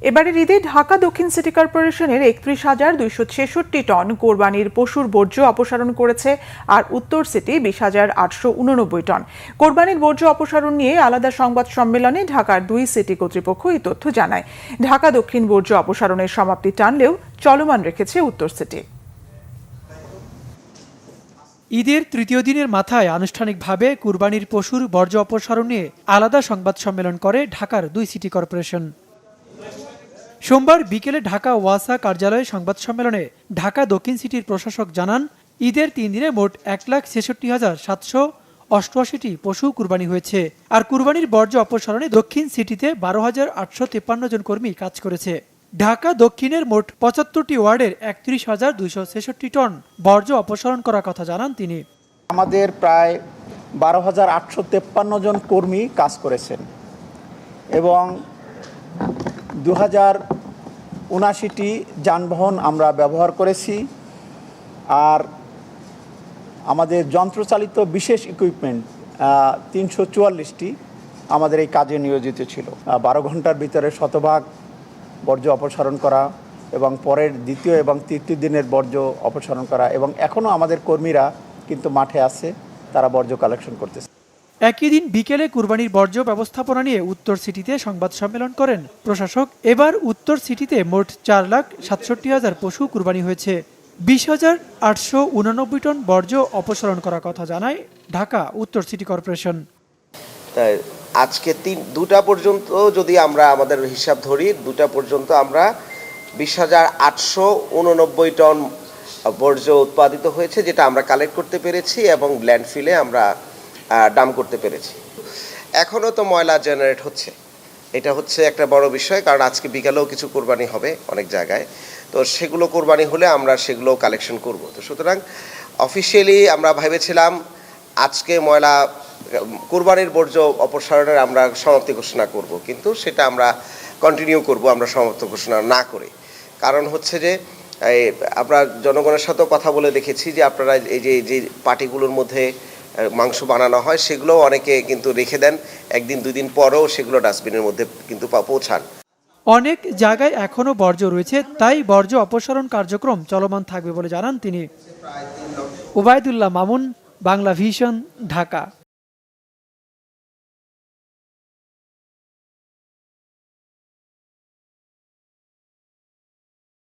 এবারের ঈদে ঢাকা দক্ষিণ সিটি কর্পোরেশনের ৩১,২৬৬ টন কোরবানির পশুর বর্জ্য অপসারণ করেছে, আর উত্তর সিটি ২০,৮৮৯ টন। কোরবানির বর্জ্য অপসারণ নিয়ে আলাদা সংবাদ সম্মেলনে ঢাকার ২ সিটি কর্তৃপক্ষ এই তথ্য জানায়। ঢাকা দক্ষিণ বর্জ্য অপসারণের সমাপ্তি টানলেও চলমান রেখেছে উত্তর সিটি। ঈদের তৃতীয় দিনের মাথায় আনুষ্ঠানিকভাবে কুরবানির পশুর বর্জ্য অপসারণ নিয়ে আলাদা সংবাদ সম্মেলন করে ঢাকার ২ সিটি কর্পোরেশন। সোমবার বিকেলে ঢাকা ওয়াসা কার্যালয়ে সংবাদ সম্মেলনে ঢাকা দক্ষিণ সিটির প্রশাসক জানান, ঈদের ৩ দিনে মোট ১,৬৬,৭৮৮টি পশু কুরবানি হয়েছে। আর কুরবানির বর্জ্য অপসারণে দক্ষিণ সিটিতে ১২,৮৫৩ জন কর্মী কাজ করেছে। ঢাকা দক্ষিণের মোট ৭৫টি ওয়ার্ডের ৩১,২৬৬ টন বর্জ্য অপসারণ করার কথা জানান তিনি। আমাদের প্রায় ১২,৮৫৩ জন কর্মী কাজ করেছেন এবং ২,০৭৯টি যানবাহন আমরা ব্যবহার করেছি। আর আমাদের যন্ত্রচালিত বিশেষ ইকুইপমেন্ট ৩৪৪টি আমাদের এই কাজে নিয়োজিত ছিল। ১২ ঘন্টার ভিতরে শতভাগ বর্জ্য অপসারণ করা এবং পরের দ্বিতীয় এবং তৃতীয় দিনের বর্জ্য অপসারণ করা, এবং এখনও আমাদের কর্মীরা কিন্তু মাঠে আছে, তারা বর্জ্য কালেকশন করতেছে। একই দিন বিকেলে কুরবানির বর্জ্য ব্যবস্থাপনা নিয়ে উত্তর সিটিতে সংবাদ সম্মেলন করেন প্রশাসক। এবার উত্তর সিটিতে মোট ৪,৬৭,০০০ পশু কুরবানি হয়েছে। ২০,৮৮৯ টন বর্জ্য অপসারণ করার কথা জানায় ঢাকা উত্তর সিটি কর্পোরেশন। আজকে ২টা পর্যন্ত যদি আমরা আমাদের হিসাব ধরি, ২টা পর্যন্ত আমরা ২০,৮৮৯ টন বর্জ্য উৎপাদিত হয়েছে, যেটা আমরা কালেক্ট করতে পেরেছি এবং ল্যান্ডফিলে আমরা ডাম্প করতে পেরেছি। এখনও তো ময়লা জেনারেট হচ্ছে, এটা হচ্ছে একটা বড় বিষয়, কারণ আজকে বিকালেও কিছু কোরবানি হবে অনেক জায়গায়। তো সেগুলো কোরবানি হলে আমরা সেগুলো কালেকশন করব। তো সুতরাং অফিসিয়ালি আমরা ভেবেছিলাম আজকে ময়লা কোরবানির বর্জ্য অপসারণের আমরা সমাপ্তি ঘোষণা করব, কিন্তু সেটা আমরা কন্টিনিউ করব আমরা সমাপ্তি ঘোষণা না করে। কারণ হচ্ছে যে আমরা জনগণের সাথেও কথা বলে দেখেছি যে আপনারা এই যে পার্টিগুলোর মধ্যে মাংস বানানো হয়, সেগুলো অনেকে কিন্তু রেখে দেন, একদিন ২ দিন পরেও সেগুলো ডাস্টবিনের মধ্যে কিন্তু পৌঁছান। অনেক জায়গায় এখনো বর্জ্য রয়েছে, তাই বর্জ্য অপসারণ কার্যক্রম চলমান থাকবে বলে জানান তিনি। ওবায়দুল্লাহ মামুন, বাংলা ভিশন, ঢাকা।